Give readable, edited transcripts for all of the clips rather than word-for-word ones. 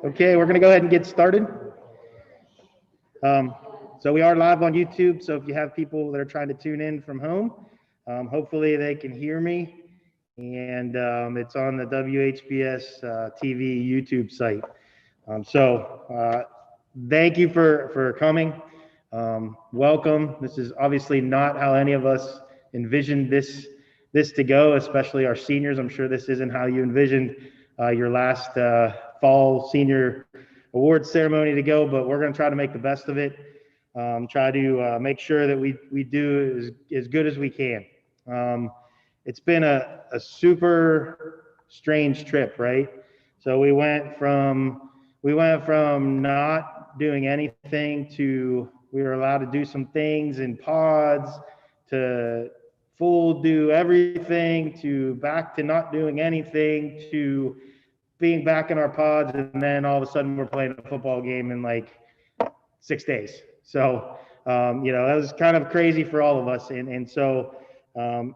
Okay, we're going to go ahead and get started. So we are live on YouTube, so if you have people that are trying to tune in from home, hopefully they can hear me, and it's on the WHBS TV YouTube site. Thank you for coming. Welcome. This is obviously not how any of us envisioned this to go, especially our seniors. I'm sure this isn't how you envisioned your last fall senior awards ceremony to go, but we're going to try to make the best of it. Try to make sure that we do as good as we can. It's been a super strange trip, right? So we went from not doing anything to we were allowed to do some things in pods to full do everything to back to not doing anything to being back in our pods, and then all of a sudden we're playing a football game in like 6 days. So, that was kind of crazy for all of us. And so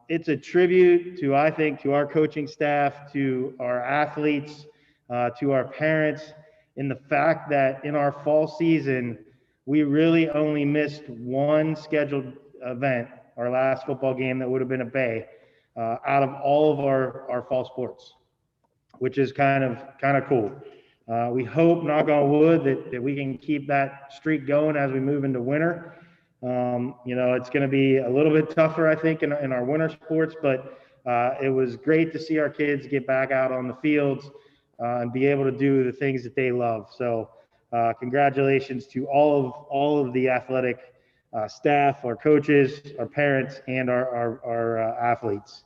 it's a tribute to, I think, to our coaching staff, to our athletes, to our parents, in the fact that in our fall season, we really only missed one scheduled event, our last football game that would have been a Bay, out of all of our fall sports, which is kind of cool. We hope, knock on wood, that we can keep that streak going as we move into winter. It's going to be a little bit tougher, I think, in our winter sports, but it was great to see our kids get back out on the fields and be able to do the things that they love. So congratulations to all of the athletic staff, our coaches, our parents, and our athletes.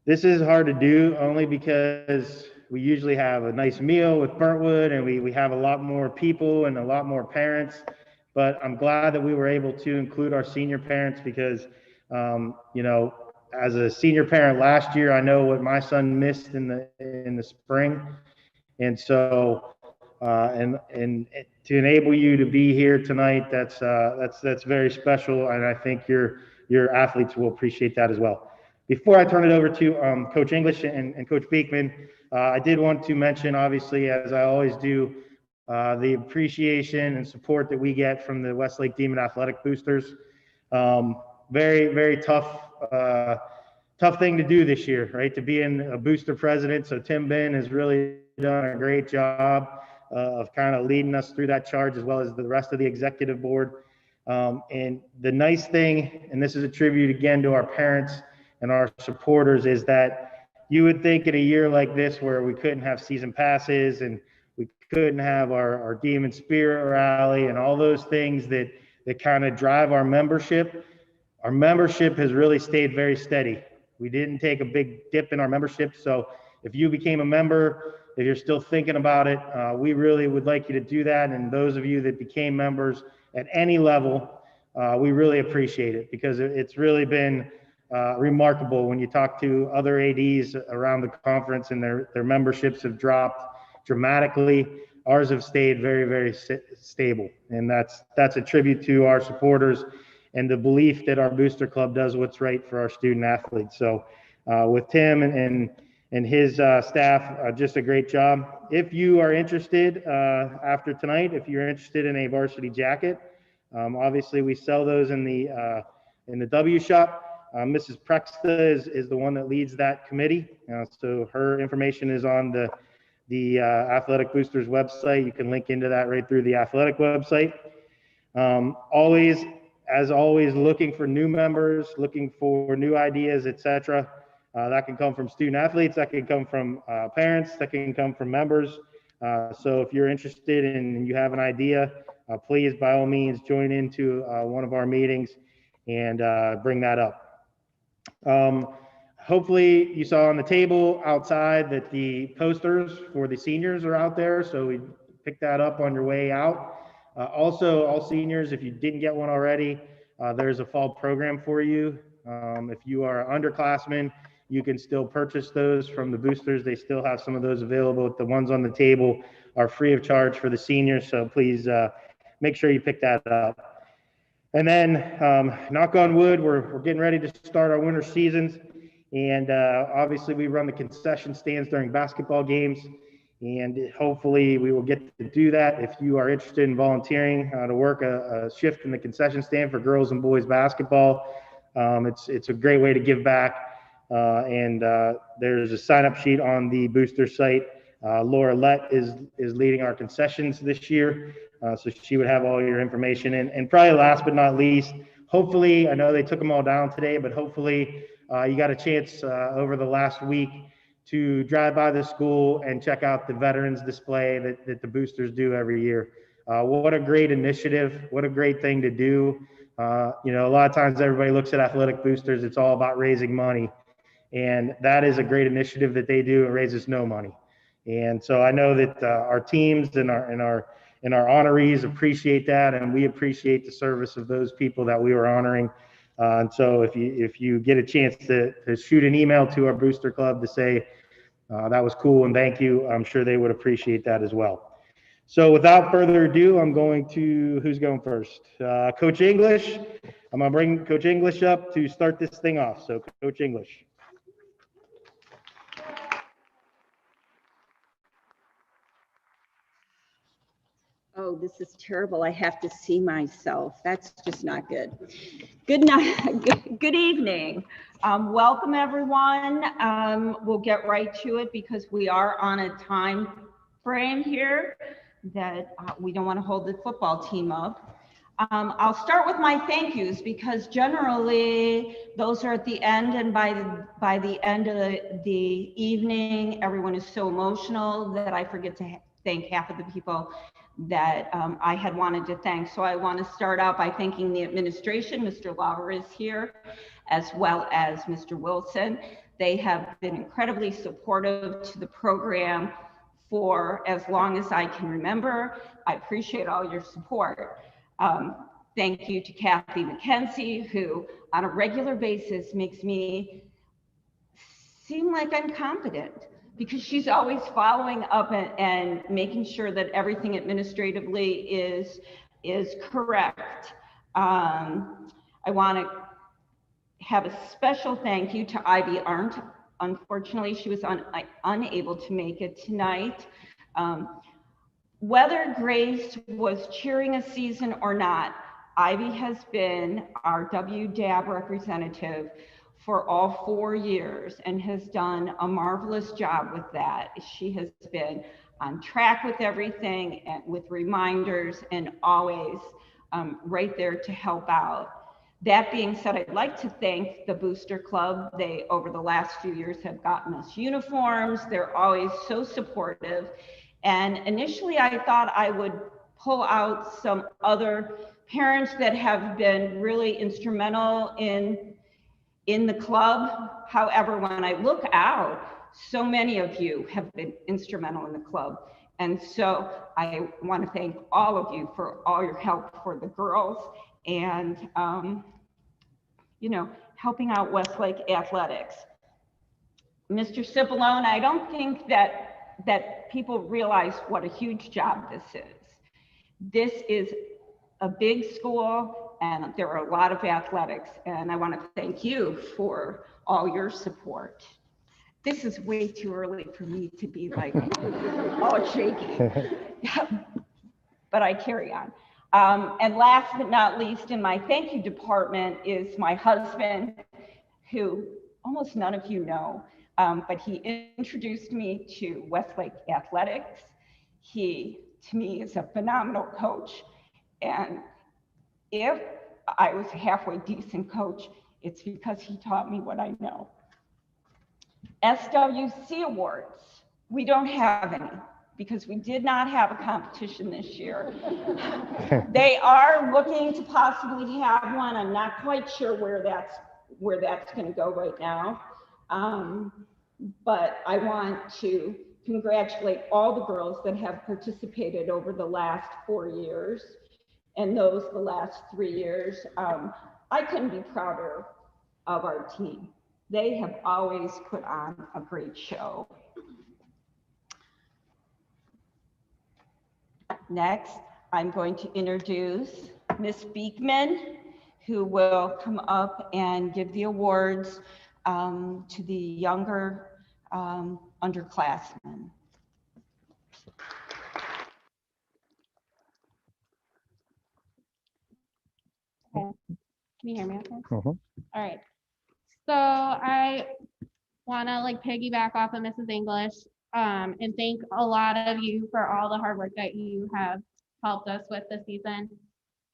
This is hard to do only because we usually have a nice meal with Burntwood, and we have a lot more people and a lot more parents. But I'm glad that we were able to include our senior parents because, as a senior parent last year, I know what my son missed in the spring, and so and to enable you to be here tonight, that's very special, and I think your athletes will appreciate that as well. Before I turn it over to Coach English and Coach Beekman, I did want to mention, obviously, as I always do, the appreciation and support that we get from the Westlake Demon Athletic Boosters. Very, very tough thing to do this year, right? To be in a booster president. So Tim Ben has really done a great job of kind of leading us through that charge, as well as the rest of the executive board. And the nice thing, and this is a tribute again to our parents and our supporters, is that you would think in a year like this where we couldn't have season passes and we couldn't have our Demon Spirit Rally and all those things that kind of drive our membership has really stayed very steady. We didn't take a big dip in our membership. So if you became a member, if you're still thinking about it, we really would like you to do that. And those of you that became members at any level, we really appreciate it because it's really been remarkable when you talk to other ADs around the conference and their memberships have dropped dramatically. Ours have stayed very, very stable. And that's a tribute to our supporters and the belief that our booster club does what's right for our student athletes. So with Tim and his staff, just a great job. If you are interested after tonight, if you're interested in a varsity jacket, obviously we sell those in the W shop. Mrs. Prexta is the one that leads that committee. So her information is on the Athletic Boosters website. You can link into that right through the athletic website. As always, looking for new members, looking for new ideas, etc. That can come from student athletes, that can come from parents, that can come from members. So if you're interested and you have an idea, please, by all means, join into one of our meetings and bring that up. Hopefully you saw on the table outside that the posters for the seniors are out there, so we pick that up on your way out. Also, all seniors, if you didn't get one already, there's a fall program for you. If you are an underclassman, you can still purchase those from the boosters. They still have some of those available. The ones on the table are free of charge for the seniors, so please make sure you pick that up. And then, knock on wood, we're getting ready to start our winter seasons. And obviously we run the concession stands during basketball games, and hopefully we will get to do that. If you are interested in volunteering to work a shift in the concession stand for girls and boys basketball, it's a great way to give back. And there's a sign-up sheet on the booster site. Laura Lett is leading our concessions this year, so she would have all your information. And probably last but not least, hopefully, I know they took them all down today, but hopefully you got a chance over the last week to drive by the school and check out the veterans display that the boosters do every year. What a great initiative, what a great thing to do. You know, a lot of times everybody looks at athletic boosters, it's all about raising money. And that is a great initiative that they do. It raises no money. And so I know that our teams and our honorees appreciate that, and we appreciate the service of those people that we were honoring. And so if you get a chance to shoot an email to our booster club to say that was cool and thank you, I'm sure they would appreciate that as well. So without further ado, I'm going to, who's going first? Coach English. I'm going to bring Coach English up to start this thing off. So Coach English. Oh, this is terrible. I have to see myself. That's just not good. Good night. Good evening. Welcome, everyone. We'll get right to it because we are on a time frame here that we don't want to hold the football team up. I'll start with my thank yous because generally those are at the end, and by the end of the evening, everyone is so emotional that I forget to thank half of the people that I had wanted to thank. So I want to start out by thanking the administration. Mr. Lauer is here, as well as Mr. Wilson. They have been incredibly supportive to the program for as long as I can remember. I appreciate all your support. Thank you to Kathy McKenzie, who on a regular basis makes me seem like I'm competent, because she's always following up and making sure that everything administratively is correct. I want to have a special thank you to Ivy Arndt. Unfortunately, she was unable to make it tonight. Whether Grace was cheering a season or not, Ivy has been our WDAB representative for all 4 years and has done a marvelous job with that. She has been on track with everything and with reminders and always right there to help out. That being said, I'd like to thank the Booster Club. They, over the last few years, have gotten us uniforms. They're always so supportive. And initially I thought I would pull out some other parents that have been really instrumental in the club. However, when I look out, so many of you have been instrumental in the club. And so I want to thank all of you for all your help for the girls and, you know, helping out Westlake athletics. Mr. Cipollone, I don't think that people realize what a huge job this is. This is a big school and there are a lot of athletics, and I want to thank you for all your support. This is way too early for me to be like all shaky, but I carry on. And last but not least in my thank you department is my husband, who almost none of you know, but he introduced me to Westlake athletics. He, to me, is a phenomenal coach. And if I was a halfway decent coach, it's because he taught me what I know. SWC Awards, we don't have any because we did not have a competition this year. They are looking to possibly have one. I'm not quite sure where that's going to go right now. But I want to congratulate all the girls that have participated over the last 4 years and those the last 3 years. I couldn't be prouder of our team. They have always put on a great show. Next, I'm going to introduce Miss Beekman, who will come up and give the awards. to the younger underclassmen. Okay. Can you hear me okay? Mhm. All right. So I want to like piggyback off of Mrs. English and thank a lot of you for all the hard work that you have helped us with this season.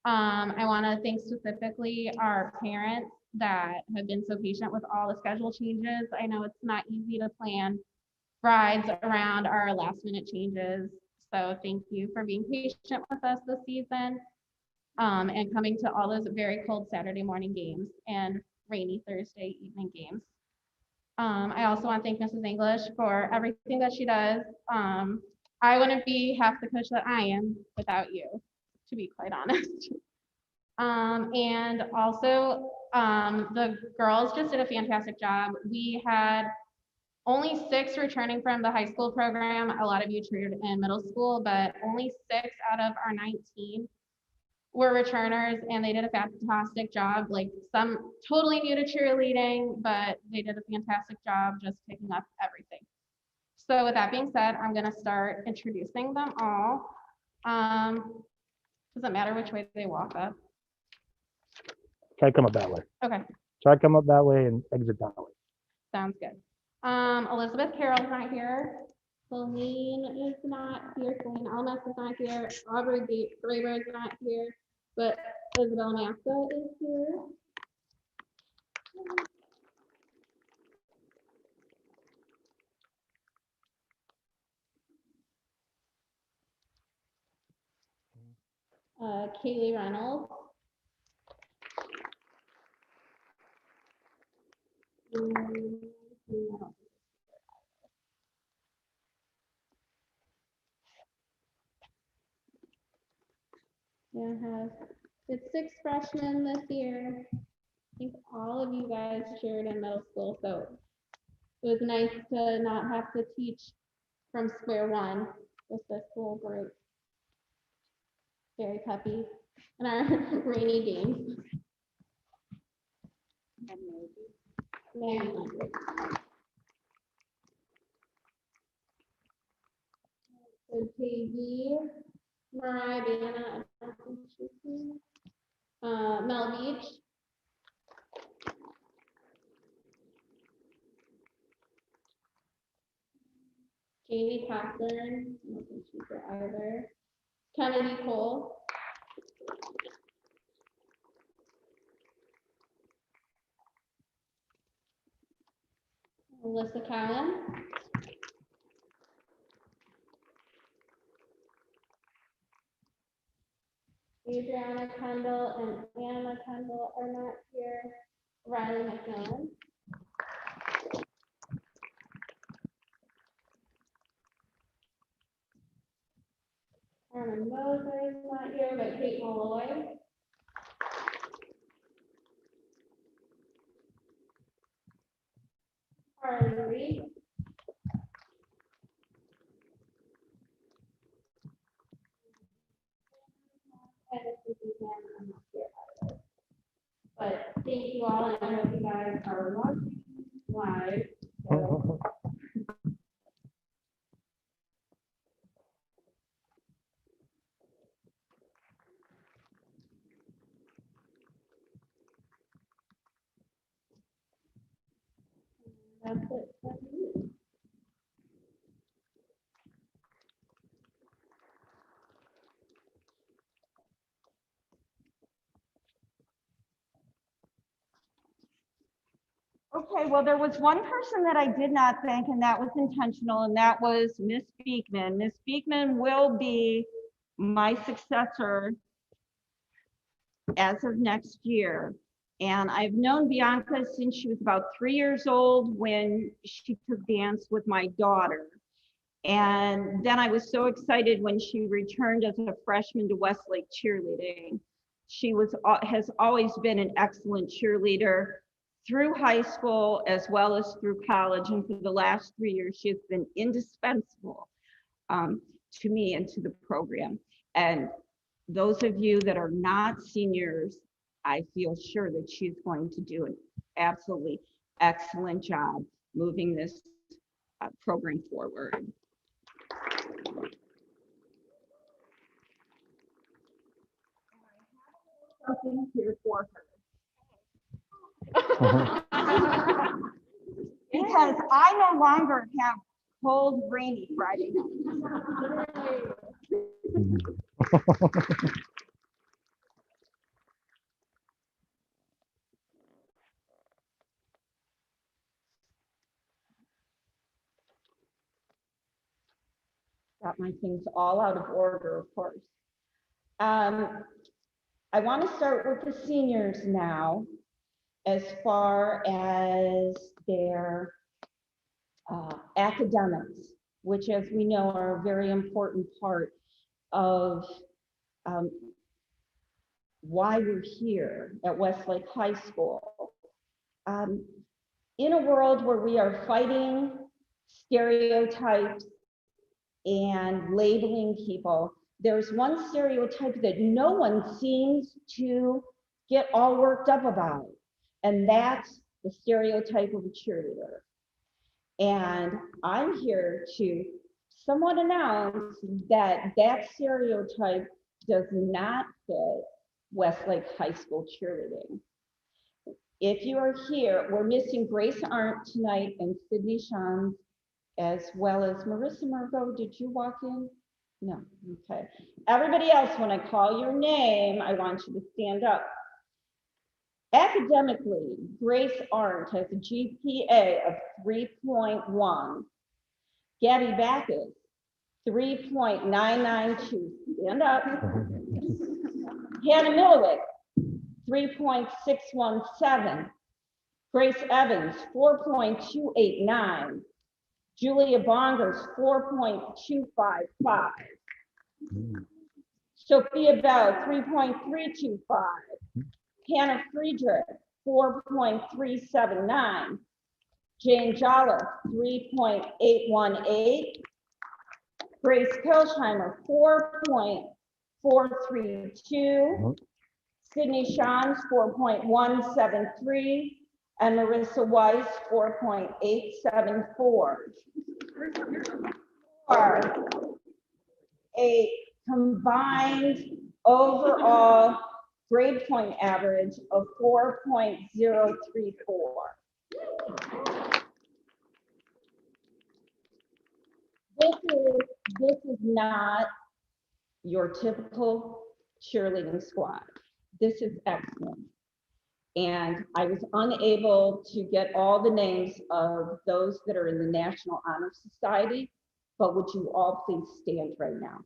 I want to thank specifically our parents that have been so patient with all the schedule changes. I know it's not easy to plan rides around our last minute changes. So thank you for being patient with us this season and coming to all those very cold Saturday morning games and rainy Thursday evening games. I also want to thank Mrs. English for everything that she does. I wouldn't be half the coach that I am without you, to be quite honest. And also, the girls just did a fantastic job. We had only 6 returning from the high school program. A lot of you cheered in middle school, but only 6 out of our 19 were returners, and they did a fantastic job. Like some totally new to cheerleading, but they did a fantastic job just picking up everything. So with that being said, I'm gonna start introducing them all. Doesn't matter which way they walk up. Try to come up that way. Okay, Try to come up that way and exit that way. sounds good. Elizabeth Carroll's not here. Celine is not here. Celine Almas is not here. Aubrey Graber is not here, but Isabel Massa is here. Kaylee Reynolds. It's 6 freshmen this year. I think all of you guys shared in middle school, so it was nice to not have to teach from square one with this whole group. Very peppy in our rainy games. Maybe. So JV, Mariah Banna, I don't think she's here. Mel Beach. Jamie Cochran, I don't think she's here either. Kennedy Cole. Alyssa Cowan. Adriana Kendall and Anna Kendall are not here. Riley McMillan. Carmen Moser is not here, but Kate Malloy. Harley Reed. And this is I'm not here either. But thank you all, and I hope you guys are watching live. So. That's it for me. Okay, well, there was one person that I did not thank, and that was intentional, and that was Miss Beekman. Miss Beekman will be my successor as of next year. And I've known Bianca since she was about 3 years old when she took dance with my daughter. And then I was so excited when she returned as a freshman to Westlake cheerleading. She has always been an excellent cheerleader through high school as well as through college. And for the last 3 years, she has been indispensable to me and to the program. And those of you that are not seniors, I feel sure that she's going to do an absolutely excellent job moving this program forward. Something here for her. Because I no longer have cold, rainy Friday nights. Got my things all out of order, of course. I want to start with the seniors now, as far as their academics, which, as we know, are a very important part of why we're here at Westlake High School. In a world where we are fighting stereotypes and labeling people, there's one stereotype that no one seems to get all worked up about, and that's the stereotype of a cheerleader. And I'm here to somewhat announce that that stereotype does not fit Westlake High School cheerleading. If you are here, we're missing Grace Arndt tonight and Sydney Shans, as well as Marissa Mergo. Did you walk in? No, okay. Everybody else, when I call your name, I want you to stand up. Academically, Grace Arndt has a GPA of 3.1. Gabby Backus, 3.992. Stand up. Hannah Milliwick, 3.617. Grace Evans, 4.289. Julia Bonkers, 4.255. Sophia Bell, 3.325. Hannah Friedrich, 4.379. Jane Jolliffe, 3.818. Grace Kyleheimer, 4.432. Sydney Shans, 4.173. And Marissa Weiss, 4.874. For a combined overall grade point average of 4.034. This is not your typical cheerleading squad. This is excellent. And I was unable to get all the names of those that are in the National Honor Society, but would you all please stand right now?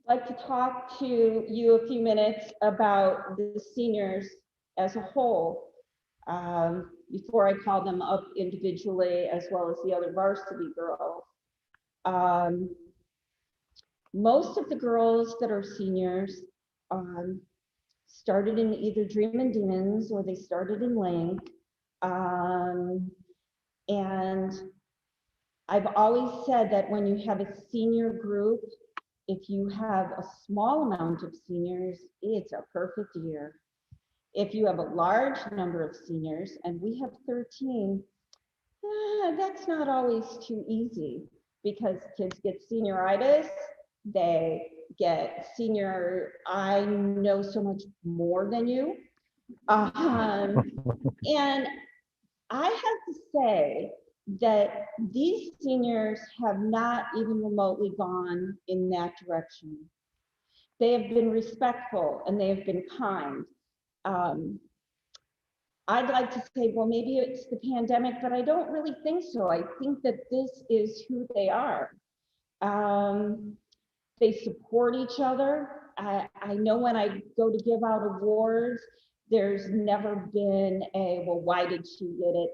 I'd like to talk to you a few minutes about the seniors as a whole, before I call them up individually, as well as the other varsity girls. Most of the girls that are seniors started in either Dreamin' Demons or they started in Link. And I've always said that when you have a senior group, if you have a small amount of seniors, it's a perfect year. If you have a large number of seniors, and we have 13, that's not always too easy, because kids get senioritis, they get senior, I know so much more than you. And I have to say that these seniors have not even remotely gone in that direction. They have been respectful and they have been kind. I'd like to say, well, maybe it's the pandemic, but I don't really think so. I think that this is who they are. They support each other. I know when I go to give out awards, there's never been a, well, why did she get it?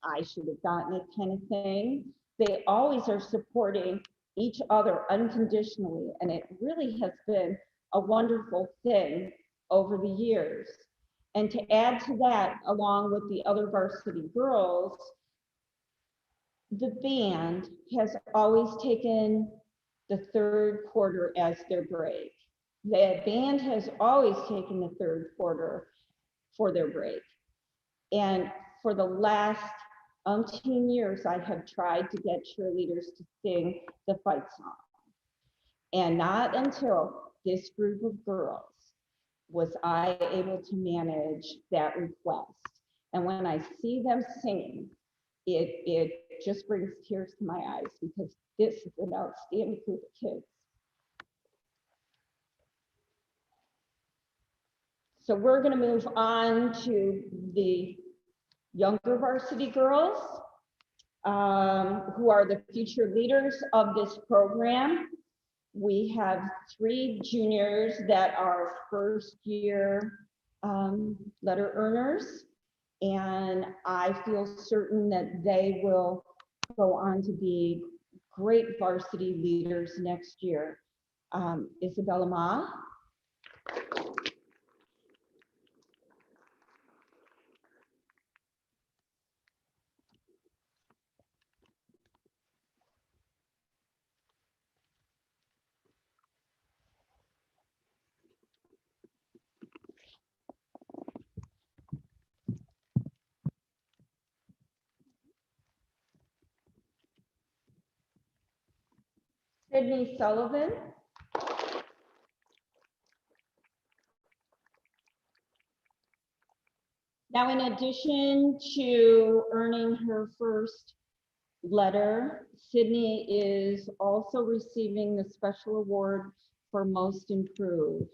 I should have gotten it kind of thing. They always are supporting each other unconditionally. And it really has been a wonderful thing over the years. And to add to that, along with the other varsity girls, the band has always taken the third quarter as their break. The band has always taken the third quarter for their break. And for the last umpteen years, I have tried to get cheerleaders to sing the fight song. And not until this group of girls was I able to manage that request. And when I see them singing, it just brings tears to my eyes because this is an outstanding group of kids. So we're going to move on to the younger varsity girls, who are the future leaders of this program. We have 3 juniors that are first year letter earners, and I feel certain that they will go on to be great varsity leaders next year. Isabella Ma. Sydney Sullivan. Now, in addition to earning her first letter, Sydney is also receiving the special award for most improved.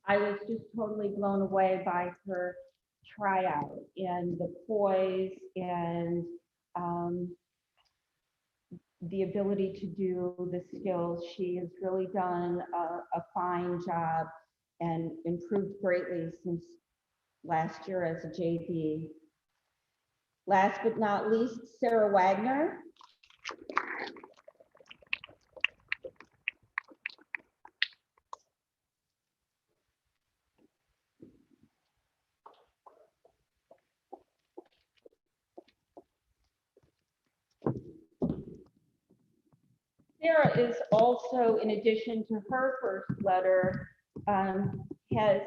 I was just totally blown away by her tryout and the poise and the ability to do the skills. She has really done a fine job and improved greatly since last year as a JV. Last but not least, Sarah Wagner. Sarah is also, in addition to her first letter, has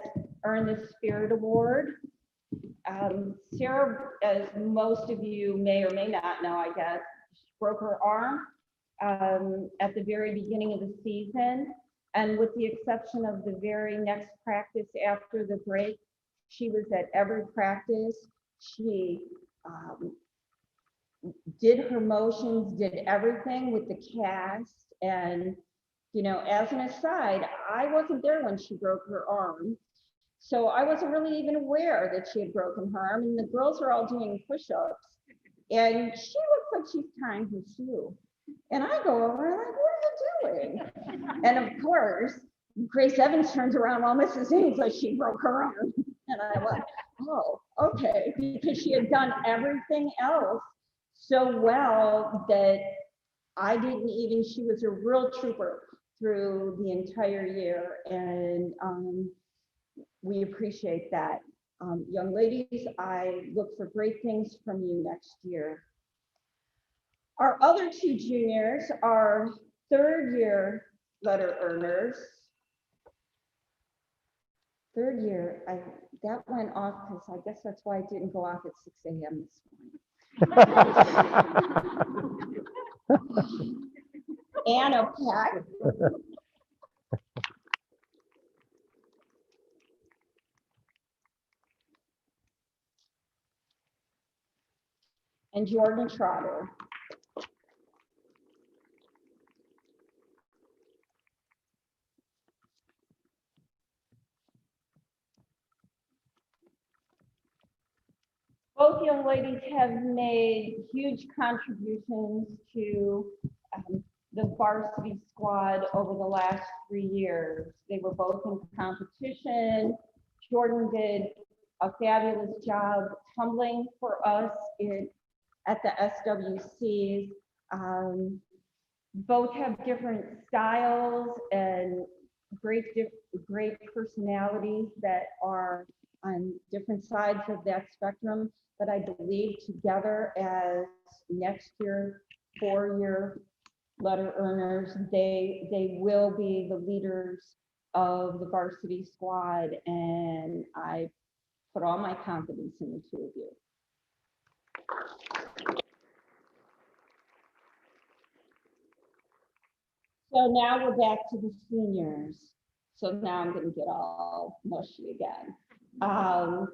earned the Spirit Award. Sarah, as most of you may or may not know, I guess, broke her arm at the very beginning of the season. And with the exception of the very next practice after the break, she was at every practice. She did her motions, did everything with the cast. And, you know, as an aside, I wasn't there when she broke her arm. So I wasn't really even aware that she had broken her arm. And the girls are all doing push-ups. And she looks like she's tying her shoe. And I go over and I'm like, what are you doing? And of course, Grace Evans turns around while Mrs. Haynes says she broke her arm. And I went, oh, okay. Because she had done everything else so well that I didn't even, she was a real trooper through the entire year. And we appreciate that. Young ladies, I look for great things from you next year. Our other 2 juniors are third year letter earners. Third year, that went off because I guess that's why I didn't go off at 6 a.m. this morning. Anna Peck. And Jordan Trotter. Both young ladies have made huge contributions to the varsity squad over the last 3 years. They were both in competition. Jordan did a fabulous job tumbling for us at the SWCs. Both have different styles and great personalities that are on different sides of that spectrum, but I believe together as next year, 4-year letter earners, they will be the leaders of the varsity squad, and I put all my confidence in the two of you. So now we're back to the seniors. So now I'm going to get all mushy again. I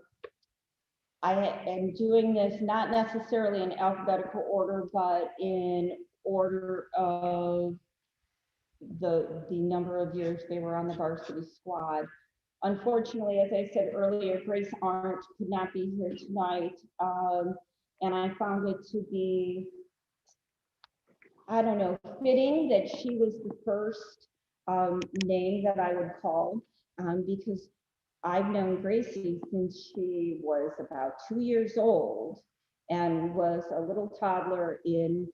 am doing this not necessarily in alphabetical order, but in order of the number of years they were on the varsity squad. Unfortunately, as I said earlier, Grace Arndt could not be here tonight. And I found it to be, I don't know, fitting that she was the first name that I would call, because I've known Gracie since she was about 2 years old and was a little toddler in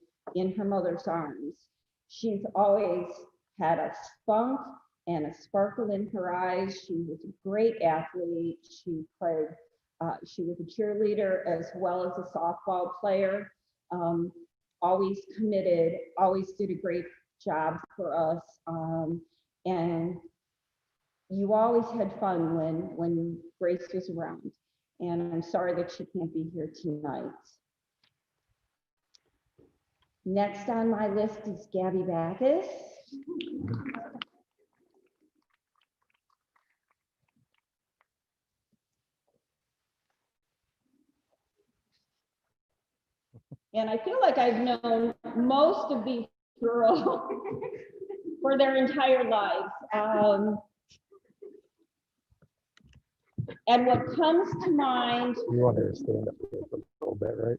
her mother's arms. She's always had a spunk and a sparkle in her eyes. She was a great athlete. She played, she was a cheerleader as well as a softball player. Always committed, always did a great job for us. And you always had fun when Grace was around. And I'm sorry that she can't be here tonight. Next on my list is Gabby Backus. And I feel like I've known most of these girls for their entire lives. And what comes to mind. You want her to stand up here for a little bit, right?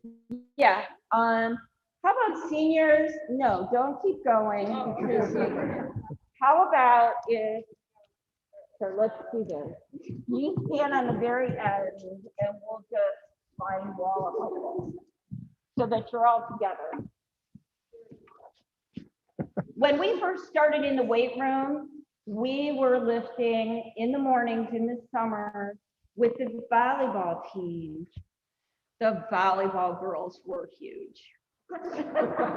Yeah. How about seniors? No, don't keep going. Because how about if, so let's do this. You stand on the very edge and we'll just line wall up like this, so that you're all together. When we first started in the weight room, we were lifting in the mornings in the summer with the volleyball team. The volleyball girls were huge.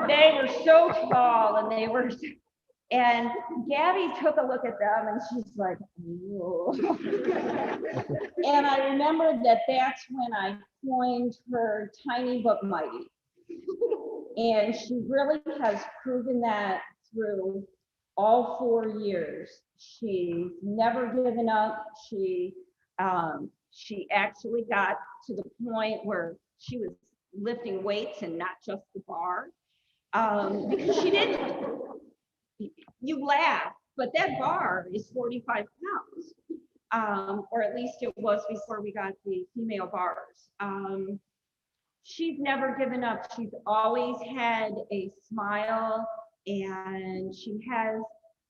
They were so tall and they were, and Gabby took a look at them and she's like, whoa. And I remember that that's when I coined her tiny but mighty. And she really has proven that through all 4 years. She's never given up. She actually got to the point where she was lifting weights and not just the bar. Because she didn't, you laugh, but that bar is 45 pounds. Or at least it was before we got the female bars. She's never given up. She's always had a smile, and she has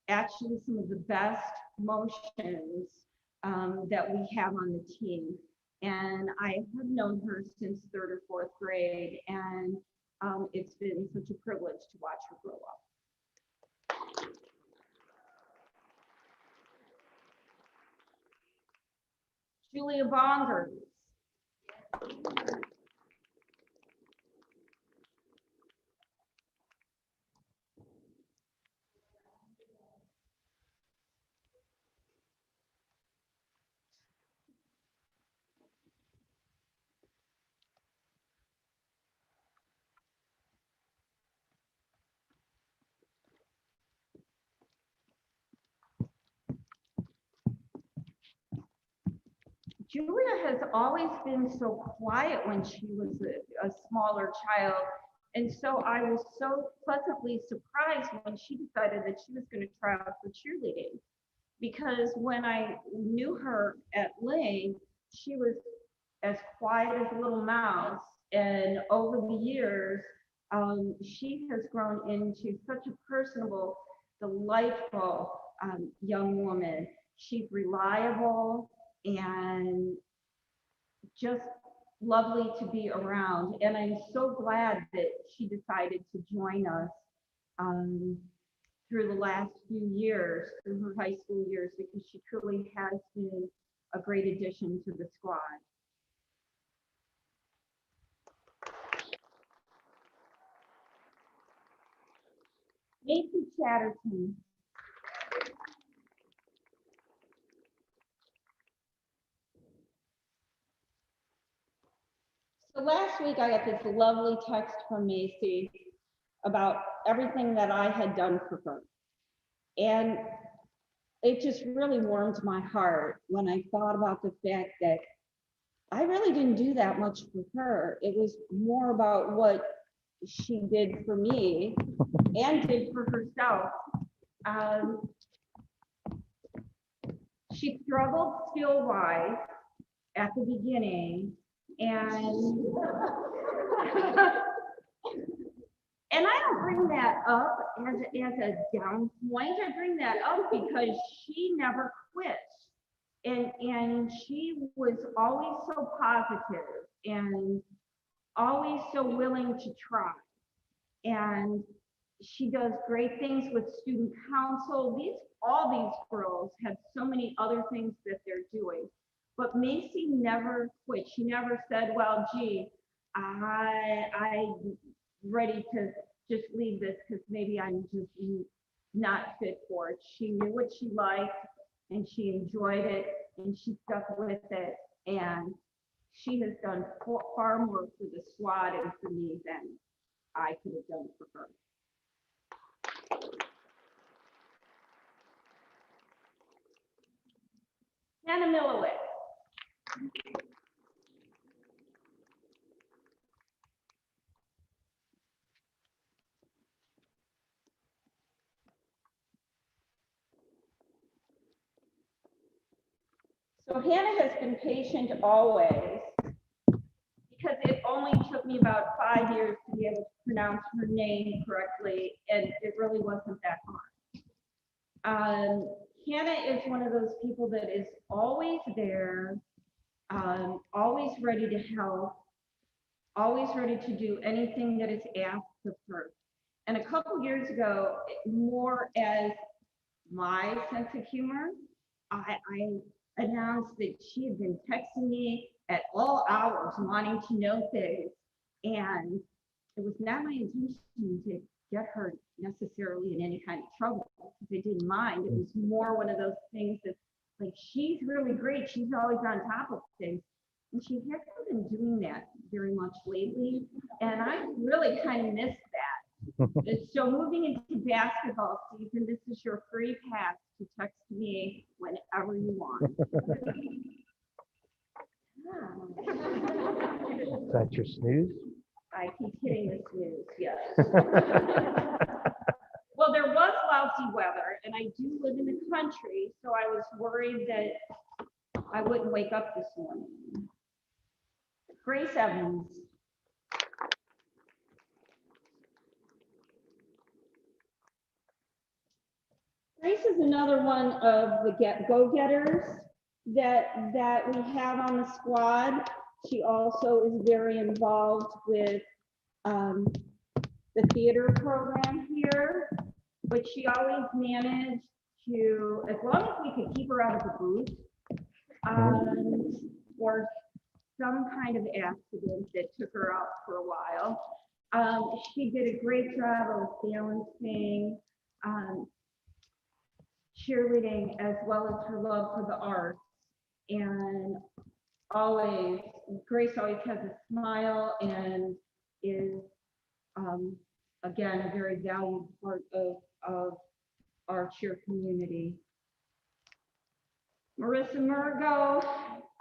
actually some of the best motions that we have on the team. And I have known her since 3rd or 4th grade, and it's been such a privilege to watch her grow up. Julia Bonkers. Julia has always been so quiet when she was a smaller child. And so I was so pleasantly surprised when she decided that she was going to try out for cheerleading. Because when I knew her at Lane, she was as quiet as a little mouse. And over the years, she has grown into such a personable, delightful young woman. She's reliable and just lovely to be around. And I'm so glad that she decided to join us through the last few years, through her high school years, because she truly has been a great addition to the squad. Macy Chatterton. So last week I got this lovely text from Macy about everything that I had done for her. And it just really warmed my heart when I thought about the fact that I really didn't do that much for her. It was more about what she did for me and did for herself. She struggled skill-wise at the beginning, and and I don't bring that up as a down point. I bring that up because she never quit. And she was always so positive and always so willing to try. And she does great things with student council. All these girls have so many other things that they're doing. But Macy never quit. She never said, well, gee, I'm ready to just leave this because maybe I'm just not fit for it. She knew what she liked and she enjoyed it and she stuck with it. And she has done far more for the squad and for me than I could have done for her. Hannah Millowitz. So Hannah has been patient always because it only took me about 5 years to be able to pronounce her name correctly, and it really wasn't that hard. Hannah is one of those people that is always there, always ready to help, always ready to do anything that is asked of her. And a couple years ago, more as my sense of humor, I announced that she had been texting me at all hours wanting to know things. And it was not my intention to get her necessarily in any kind of trouble because I didn't mind. It was more one of those things that, like, she's really great. She's always on top of things. And she hasn't been doing that very much lately. And I really kind of missed that. So moving into basketball season, this is your free pass to text me whenever you want. Is that your snooze? I keep hitting the snooze, yes. Well, there was lousy weather, and I do live in the country, so I was worried that I wouldn't wake up this morning. Grace Evans. Grace is another one of the go-getters that we have on the squad. She also is very involved with the theater program here, but she always managed to, as long as we could keep her out of the booth, or some kind of accident that took her out for a while. She did a great job of balancing cheerleading as well as her love for the arts. And Grace always has a smile and is, again, a very valued part of our cheer community. Marissa Mergo,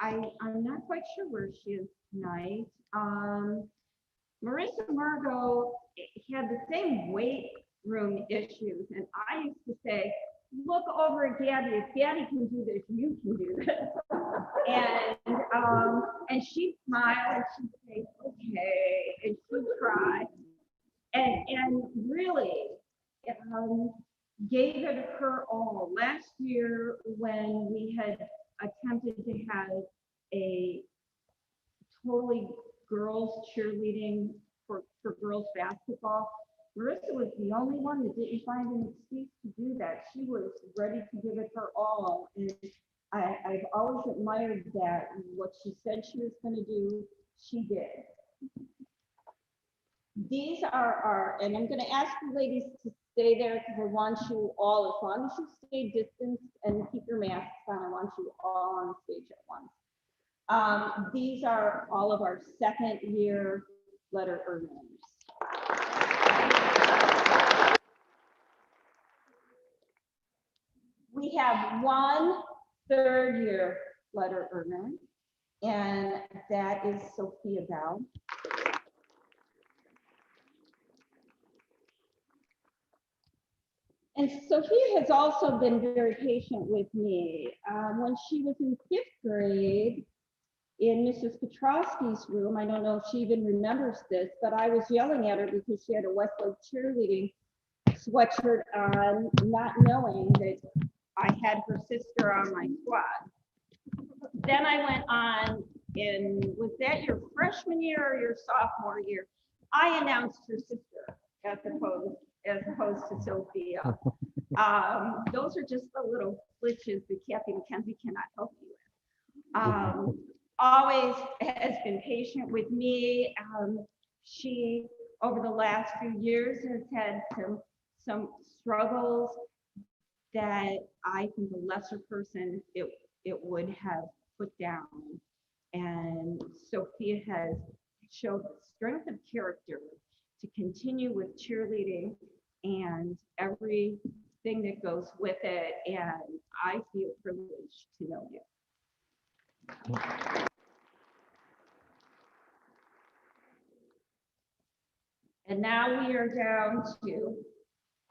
I'm not quite sure where she is tonight. Marissa Mergo had the same weight room issues, and I used to say, look over at Gabby. If Gabby can do this, you can do this. And she'd smile and she'd say, okay, and she'd cry. And really gave it her all. Last year, when we had attempted to have a totally girls cheerleading for girls basketball, Marissa was the only one that didn't find an excuse to do that. She was ready to give it her all. And I've always admired that what she said she was going to do, she did. These are our, and I'm going to ask the ladies to stay there because I want you all, as long as you stay distanced and keep your masks on, I want you all on stage at once. These are all of our second year letter earners. We have one third year letter earner, and that is Sophia Bell. And Sophia has also been very patient with me. When she was in 5th grade in Mrs. Petrowski's room, I don't know if she even remembers this, but I was yelling at her because she had a Westlake cheerleading sweatshirt on, not knowing that I had her sister on my squad. Then I went on was that your freshman year or your sophomore year? I announced her sister as opposed to Sophia. Those are just the little glitches that Kathy McKenzie cannot help you with. Always has been patient with me. She, over the last few years, has had some struggles that I think a lesser person it would have put down. And Sophia has showed the strength of character to continue with cheerleading and everything that goes with it. And I feel privileged to know you. And now we are down to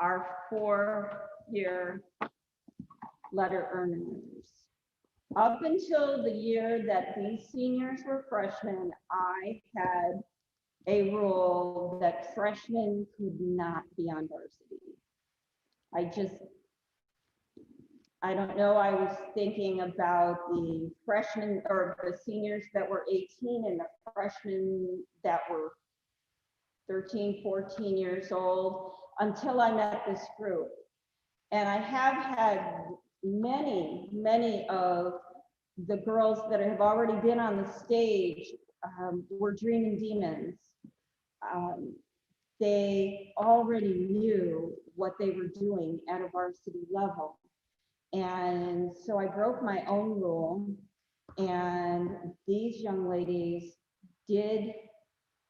our 4-year letter earners. Up until the year that these seniors were freshmen, I had a rule that freshmen could not be on varsity. I don't know, I was thinking about the freshmen or the seniors that were 18 and the freshmen that were 13, 14 years old until I met this group. And I have had many of the girls that have already been on the stage were dreaming demons. They already knew what they were doing at a varsity level. And so I broke my own rule, and these young ladies did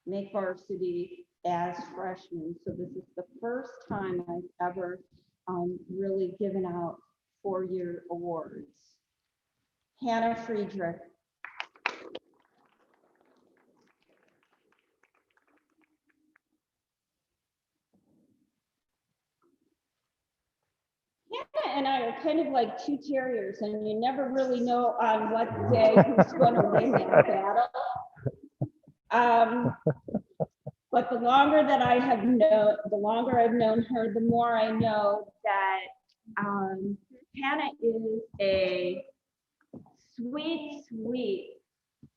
make varsity as freshmen. So this is the first time I've ever really given out 4-year awards. Hannah Friedrich. Hannah and I are kind of like two terriers, and you never really know on what day who's going to win that battle. But the longer that I have known, the longer I've known her, the more I know that Hannah is a sweet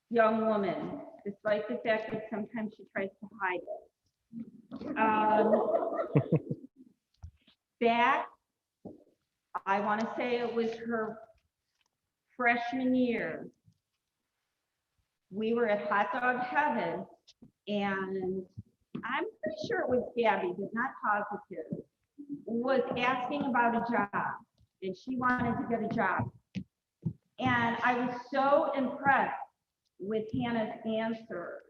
young woman, despite the fact that sometimes she tries to hide it. Back, I want to say it was her freshman year. We were at Hot Dog Heaven, and I'm pretty sure it was Gabby, but not positive, was asking about a job, and she wanted to get a job. And I was so impressed with Hannah's answer,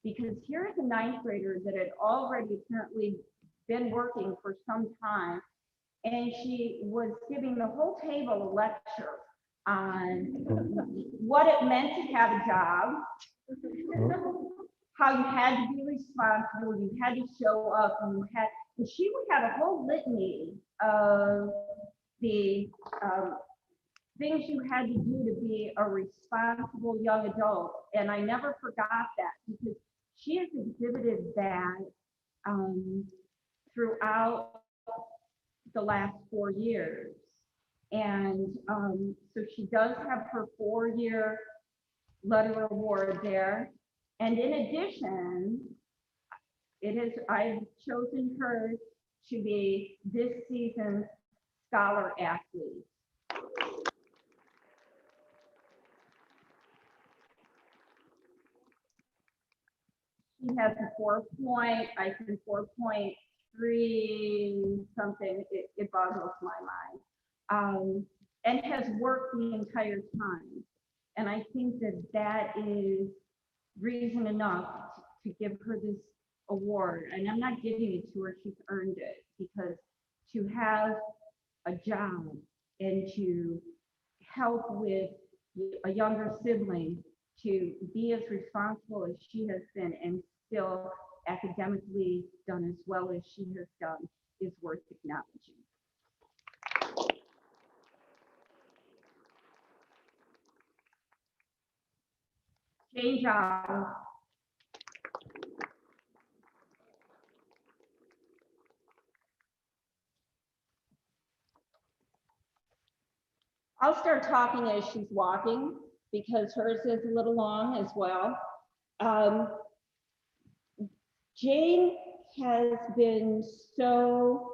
because here is a 9th grader that had already apparently been working for some time, and she was giving the whole table a lecture on what it meant to have a job, how you had to be responsible, you had to show up, and she would have a whole litany of the things you had to do to be a responsible young adult. And I never forgot that, because she has exhibited that throughout the last 4 years. And so she does have her 4-year letter award there. And in addition, I've chosen her to be this season's scholar athlete. She has a 4.3 something. It boggles my mind. And has worked the entire time. And I think that is reason enough to give her this award. And I'm not giving it to her, she's earned it, because to have a job and to help with a younger sibling, to be as responsible as she has been and still academically done as well as she has done is worth acknowledging. Jane John. I'll start talking as she's walking because hers is a little long as well. Jane has been so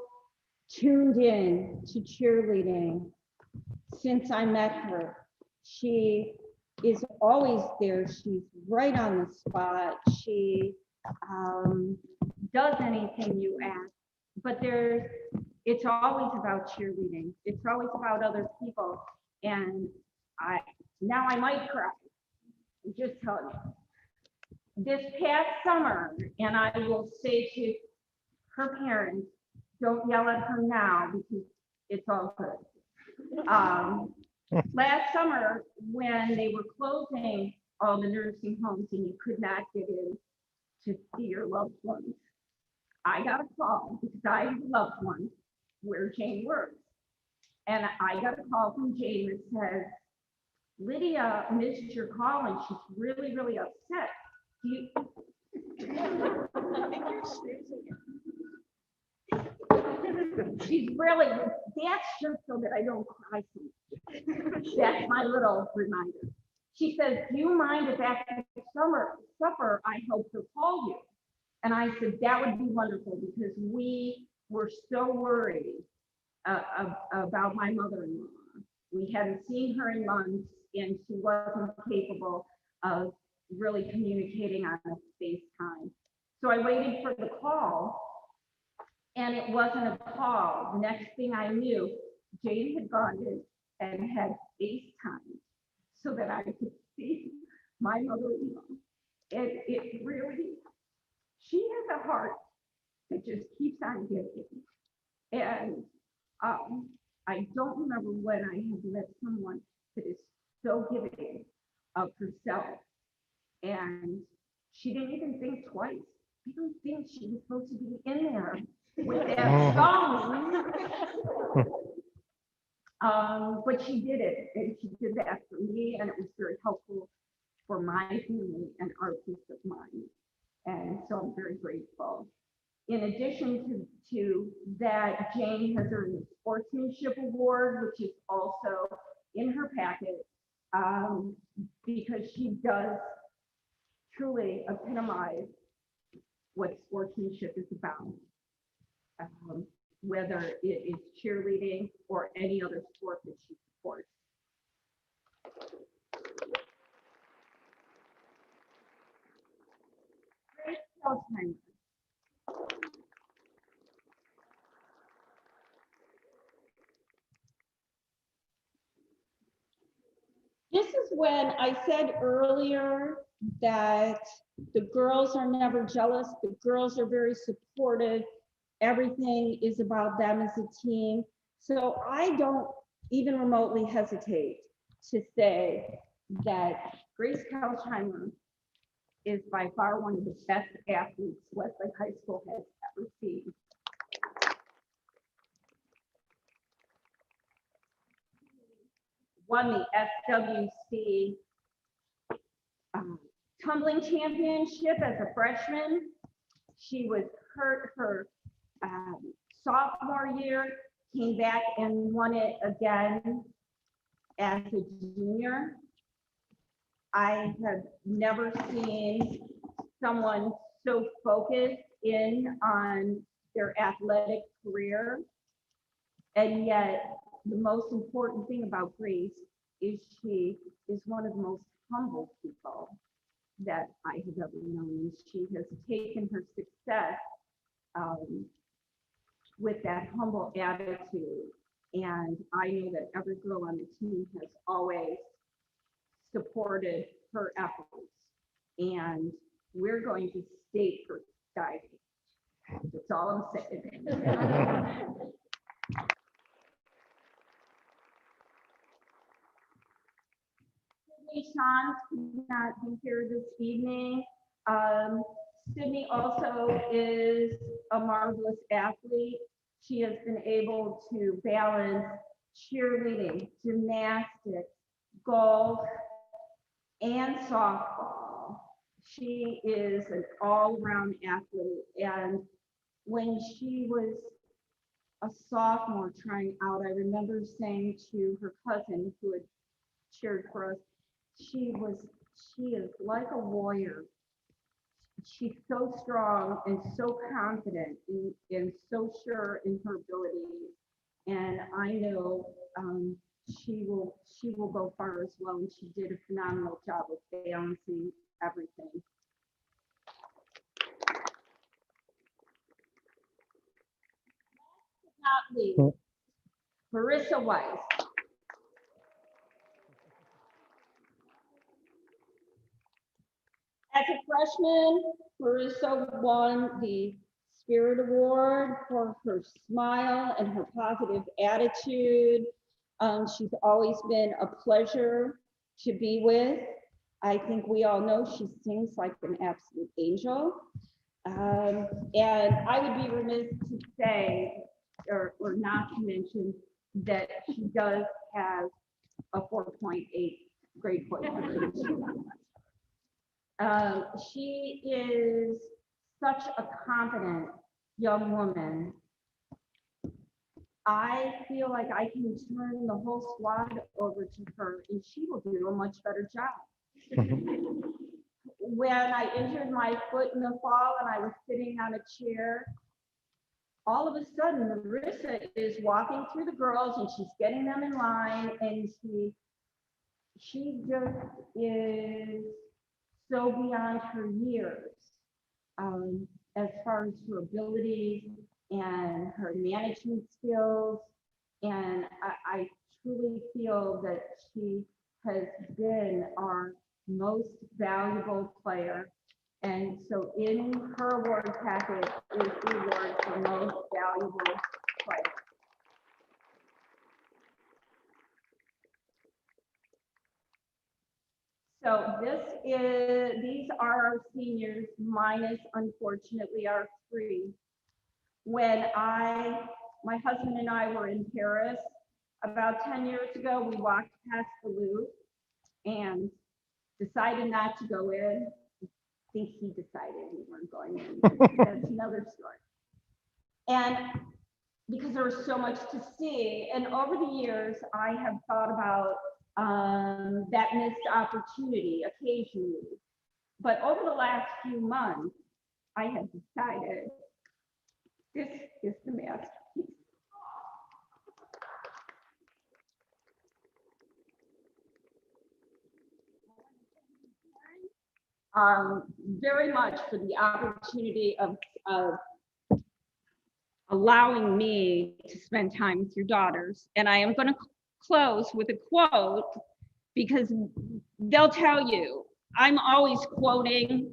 tuned in to cheerleading since I met her. She is always there. She's right on the spot. She does anything you ask, but it's always about cheerleading. It's always about other people. And now I might cry. I'm just telling you. This past summer, and I will say to her parents, don't yell at her now because it's all good. Last summer, when they were closing all the nursing homes and you could not get in to see your loved ones, I got a call because I have a loved one where Jane works. And I got a call from Jane that says, Lydia missed your call and she's really, really upset. I think you're sneezing. She's really, that's just so that I don't cry so much. That's my little reminder. She says, do you mind if after supper I help her call you? And I said, that would be wonderful because we were so worried about my mother-in-law. We hadn't seen her in months and she wasn't capable of really communicating on a FaceTime. So I waited for the call and it wasn't a call. The next thing I knew, Jane had gone in and had FaceTime so that I could see my mother-in-law. And it really, she has a heart that just keeps on giving. And I don't remember when I have met someone that is so giving of herself. And she didn't even think twice. I don't think she was supposed to be in there with that song. But she did it, and she did that for me, and it was very helpful for my family and our peace of mind. And so I'm very grateful. In addition to that, Jane has earned the Sportsmanship Award, which is also in her packet, because she does truly epitomize what sportsmanship is about, whether it is cheerleading or any other sport that she supports. Grace Kyleheimer. This is when I said earlier that the girls are never jealous, the girls are very supportive, everything is about them as a team. So I don't even remotely hesitate to say that Grace Kyleheimer is by far one of the best athletes Westlake High School has ever seen. Won the SWC tumbling championship as a freshman. She was hurt her sophomore year, came back and won it again as a junior. I have never seen someone so focused in on their athletic career. And yet the most important thing about Grace is she is one of the most humble people that I have ever known. She has taken her success with that humble attitude. And I know that every girl on the team has always supported her efforts. And we're going to stay for diving. That's all I'm saying. Sean could not be here this evening. Sydney also is a marvelous athlete. She has been able to balance cheerleading, gymnastics, golf, and softball. She is an all-around athlete. And when she was a sophomore trying out, I remember saying to her cousin who had cheered for us, she is like a warrior. She's so strong and so confident and so sure in her abilities. And I know she will go far as well. And she did a phenomenal job of balancing everything. Not least, Marissa Weiss. As a freshman, Marissa won the Spirit Award for her smile and her positive attitude. She's always been a pleasure to be with. I think we all know she sings like an absolute angel. And I would be remiss to say, or not to mention, that she does have a 4.8 grade point. She is such a confident young woman. I feel like I can turn the whole squad over to her and she will do a much better job. When I injured my foot in the fall and I was sitting on a chair, all of a sudden Marissa is walking through the girls and she's getting them in line, and she just is so beyond her years as far as her abilities and her management skills. And I truly feel that she has been our most valuable player. And so in her award package is the award for most valuable player. So these are our seniors, minus unfortunately our 3. When my husband and I were in Paris about 10 years ago, we walked past the Louvre and decided not to go in. I think he decided we weren't going in. That's another story. And because there was so much to see, and over the years, I have thought about that missed opportunity occasionally. But over the last few months, I have decided this is the masterpiece. Very much for the opportunity of allowing me to spend time with your daughters. And I am going to close with a quote, because they'll tell you I'm always quoting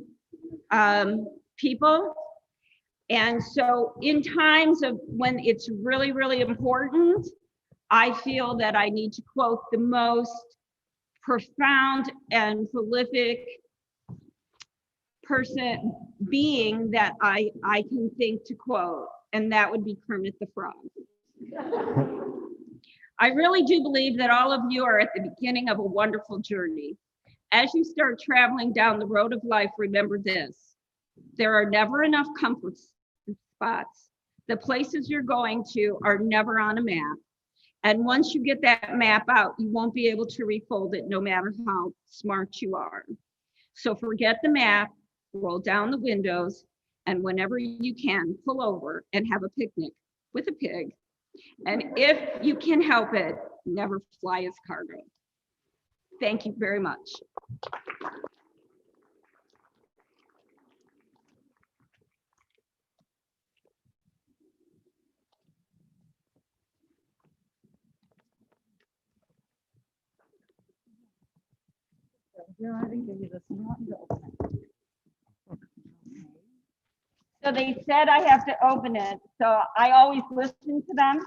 people. And so in times of when it's really, really important, I feel that I need to quote the most profound and prolific being that I can think to quote, and that would be Kermit the Frog. I really do believe that all of you are at the beginning of a wonderful journey. As you start traveling down the road of life, remember this: there are never enough comfort spots. The places you're going to are never on a map. And once you get that map out, you won't be able to refold it no matter how smart you are. So forget the map, roll down the windows, and whenever you can, pull over and have a picnic with a pig. And if you can help it, never fly as cargo. Thank you very much. So they said I have to open it, so I always listen to them.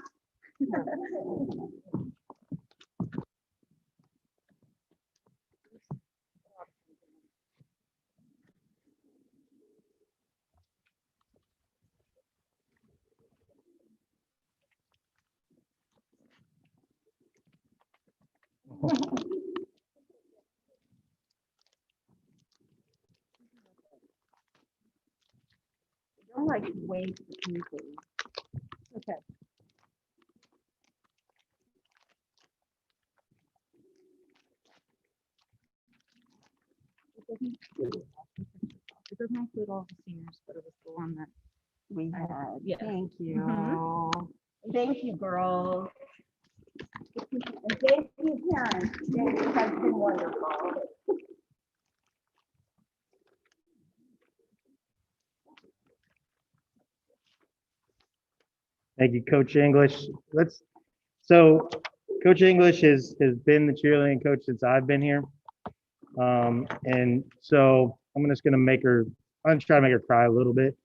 Don't like waste anything. Okay. It doesn't include all the seniors, but it was the one that We had, yeah. thank you. Mhm. Thank you, girls. And thank you, parents. You have been wonderful. Thank you, Coach English. So Coach English has been the cheerleading coach since I've been here. And so I'm just gonna try to make her cry a little bit.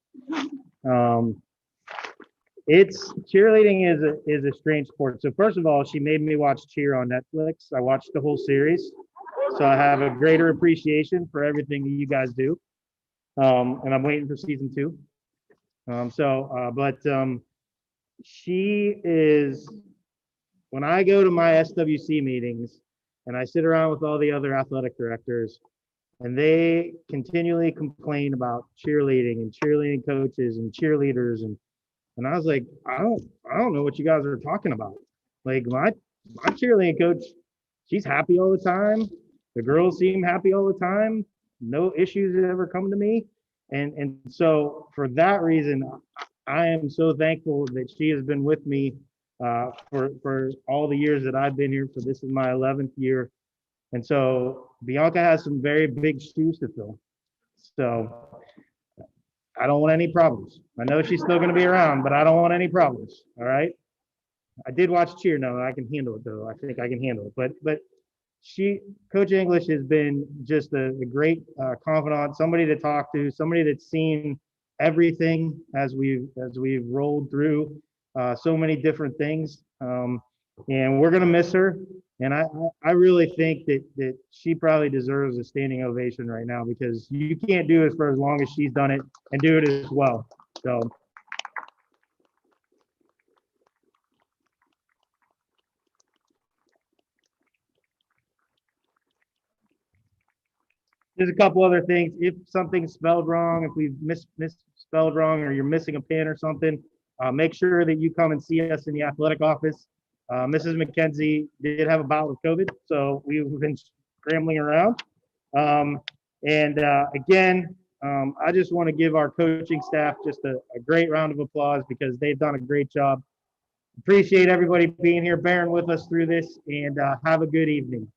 It's cheerleading is a strange sport. So first of all, she made me watch Cheer on Netflix. I watched the whole series. So I have a greater appreciation for everything that you guys do. And I'm waiting for season 2. She is, when I go to my SWC meetings and I sit around with all the other athletic directors and they continually complain about cheerleading and cheerleading coaches and cheerleaders and I was like, I don't know what you guys are talking about. Like my cheerleading coach, she's happy all the time. The girls seem happy all the time. No issues ever come to me. And so for that reason, I am so thankful that she has been with me for all the years that I've been here. So this is my 11th year. And so Bianca has some very big shoes to fill. So I don't want any problems. I know she's still going to be around, but I don't want any problems. All right. I did watch Cheer. No, I can handle it though. I think I can handle it. But Coach English has been just a great confidant, somebody to talk to, somebody that's seen everything as we've rolled through so many different things. And we're gonna miss her. And I really think that she probably deserves a standing ovation right now because you can't do it for as long as she's done it and do it as well. So. There's a couple other things. If something's spelled wrong, if we've misspelled wrong, or you're missing a pin or something, make sure that you come and see us in the athletic office. Mrs. McKenzie did have a bout with COVID, so we've been scrambling around. Again, I just want to give our coaching staff just a great round of applause because they've done a great job. Appreciate everybody being here, bearing with us through this, and have a good evening.